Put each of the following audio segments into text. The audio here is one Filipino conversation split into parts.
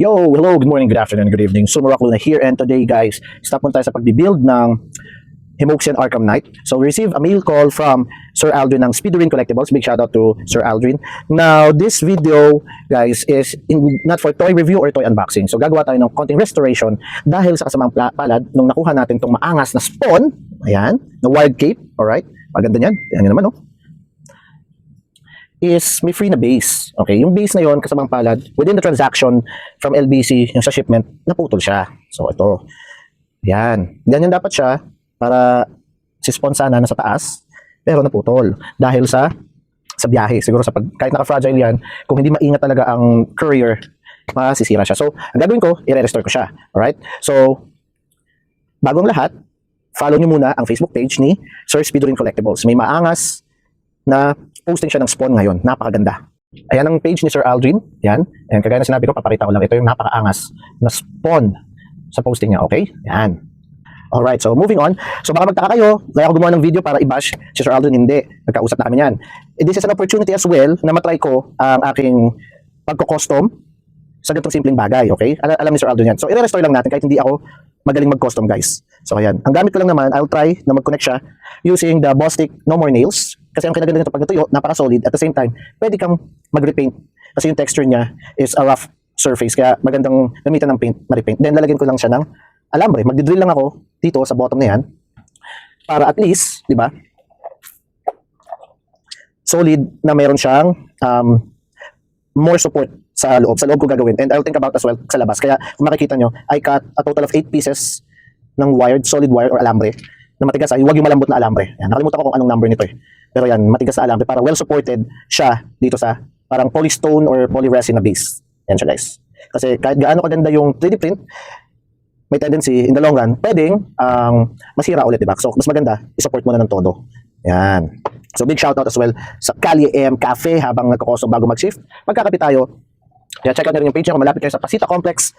Yo, hello, good morning, good afternoon, good evening. Sumarak Luna here, and today guys, stop muna tayo sa pagbibuild ng Himoxian Arkham Knight. So we received a mail call from Sir Aldrin ng Speedrin Collectibles. Big shout out to Sir Aldrin. Now, this video guys is not for toy review or toy unboxing. So gagawa tayo ng konting restoration dahil sa kasamang palad nung nakuha natin tong maangas na spawn. Ayan, na wild cape. Alright, maganda niyan. Yan naman, no? Is may free na base. Okay, yung base na yon kasamang palad, within the transaction from LBC, yung sa shipment, naputol siya. So ito, yan. Ganyan dapat siya para si-spawn sana nasa taas, pero naputol. Dahil sa biyahe. Siguro sa kahit naka-fragile yan, kung hindi maingat talaga ang courier, masisira siya. So, ang gagawin ko, i-restore ko siya. Alright? So, bagong lahat, follow nyo muna ang Facebook page ni Sir Speedrin Collectibles. May maangas na posting siya ng spawn ngayon. Napakaganda. Ayan ang page ni Sir Aldrin. Yan. And kagaya na sinabi ko, paparita ko lang. Ito yung napakaangas na spawn sa posting niya. Okay? Yan. Alright. So, moving on. So, baka magtaka kayo. Kaya ako gumawa ng video para i-bash si Sir Aldrin. Hindi. Nagkausap na kami yan. This is an opportunity as well na matry ko ang aking pagko-custom sa ganitong simpleng bagay. Okay? Alam ni Sir Aldrin yan. So, i-restore lang natin kahit hindi ako magaling mag-custom, guys. So, ayan. Ang gamit ko lang naman, I'll try na mag-connect siya using the Bostik No More Nails. Kasi ang kinaganda nito pag natuyo, napaka-solid. At the same time, pwede kang mag-repaint. Kasi yung texture niya is a rough surface. Kaya magandang gamitan ng paint, ma-repaint. Then, lalagyan ko lang siya ng alambre. Magdidrill lang ako dito sa bottom na yan. Para at least, di ba, solid na meron siyang more support sa loob. Sa loob ko gagawin. And I'll think about as well sa labas. Kaya kung makikita nyo, I cut a total of 8 pieces ng wired, solid wire or alambre na matigas. Huwag yung malambot na alambre. Yan, nakalimutan ko kung anong number nito eh. Pero yan, matigas na alambre para well supported siya dito sa parang polystone or polyresin na base. Yan siya guys. Kasi kahit gaano kaganda yung 3D print, may tendency in the long run, pwedeng masira ulit, diba? So mas maganda, isupport mo na ng todo. Yan. So big shout out as well sa Calle AM Cafe habang nagkakosong bago mag-shift. Magkakape tayo. Kaya check out na rin yung page niya kung malapit kayo sa Pasita Complex.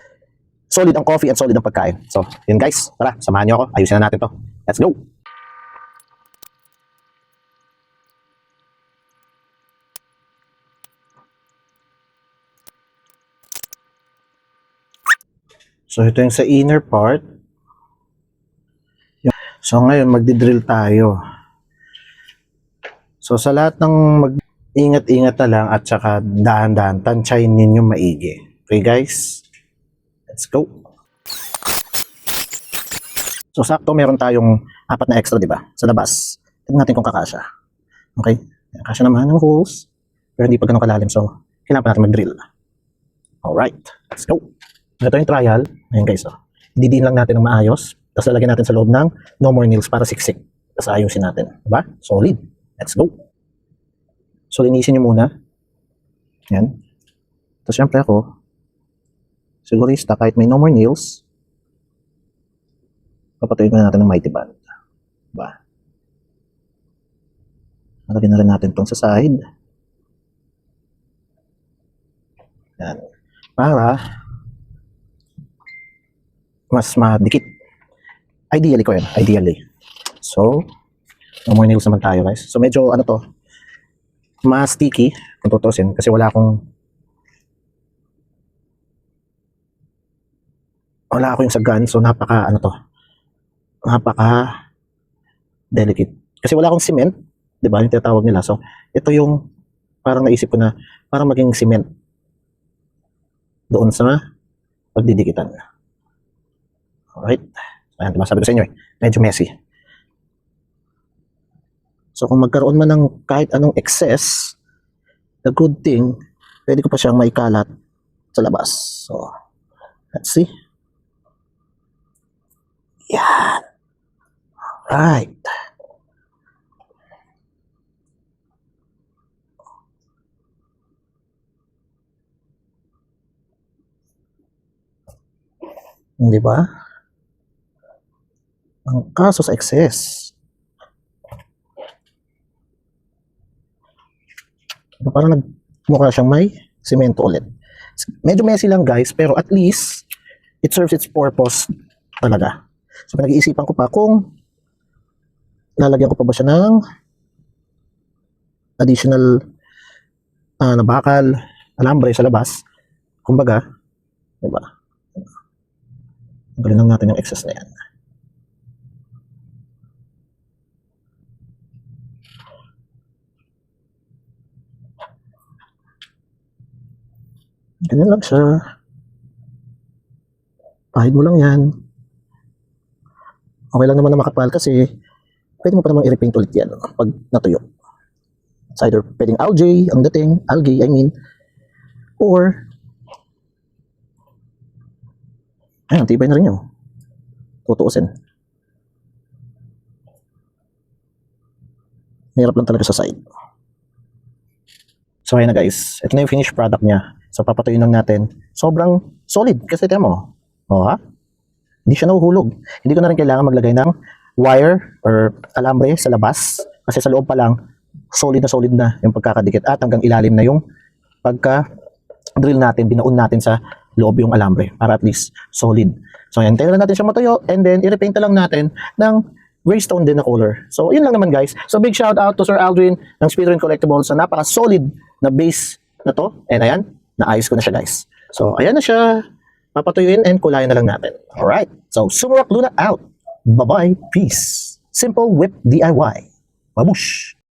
Solid ang coffee and solid ang pagkain. So, yun guys. Tara, samahan niyo ako. Ayusin na natin to. Let's go! So, ito yung sa inner part. So, ngayon, magdi-drill tayo. So, sa lahat ng mag-ingat-ingat na lang at saka dahan-dahan, tansyahin ninyo maigi. Okay, guys? Let's go! So, sakto meron tayong 4 na extra, di ba? Sa labas. Tignan natin kung kakasya. Okay? Kakasya naman yung holes. Pero hindi pa ganun kalalim. So, kailangan pa natin mag-drill. Alright. Let's go! Ito yung trial. Ayan guys. Oh. Didiin lang natin ng maayos. Tapos lalagyan natin sa loob ng no more nails para siksik. Tapos ayusin natin. Diba? Solid. Let's go! So, linisin nyo muna. Ayan. Tapos syempre ako, sigurista kahit may no more nails, papatuyin na natin ng mighty band. Diba? Nalagyan na rin natin itong sa side. Yan. Para mas madikit. Ideally ko yan. Ideally. So, no more nails naman tayo guys. So, medyo ano to, mas sticky kung tutusin kasi wala akong yung sa gun. So, napaka delicate. Kasi wala akong cement, 'di ba? Yung tinatawag nila. So, ito yung parang naisip ko na parang maging cement doon sa pagdidikitan. Alright. Ayan, diba? Sabi ko sa inyo medyo messy. So, kung magkaroon man ng kahit anong excess, the good thing, pwede ko pa siyang maikalat sa labas. So, let's see. Yan. Alright. Di ba? Ang kaso sa excess. Parang nagmukha siyang may simento ulit. Medyo messy lang guys, pero at least it serves its purpose talaga. So, pinag-iisipan ko pa kung lalagyan ko pa ba siya ng additional na bakal, alambre sa labas. Kumbaga, Diba? Galing lang natin yung excess na yan. Ganyan lang siya. Pahid mo lang yan. Okay lang naman na makapal kasi pwede mo pa namang i-repaint ulit yan pag natuyo. It's either pwedeng algae, I mean, or ayun, tibay na rin yun. Tutuusin. Mahirap lang talaga sa side. So ayun na guys, ito na yung finished product niya. So papatuyin lang natin. Sobrang solid kasi tingnan mo. O ha? Hindi siya nahuhulog. Hindi ko na rin kailangan maglagay ng wire or alambre sa labas. Kasi sa loob pa lang, solid na yung pagkakadikit. At hanggang ilalim na yung pagka-drill natin, binaon natin sa loob yung alambre. Para at least solid. So ayan, tayo lang natin siya matuyo. And then, i-repaint na lang natin ng graystone din na color. So, yun lang naman guys. So, big shout out to Sir Aldrin ng Speedrun Collectibles sa napaka-solid na base na to. And ayan, naayos ko na siya guys. So, ayan na siya. Papatuyuin and kulayan na lang natin. Alright. So, Sumo Rock Luna out. Bye-bye. Peace. Simple Whip DIY. Babush!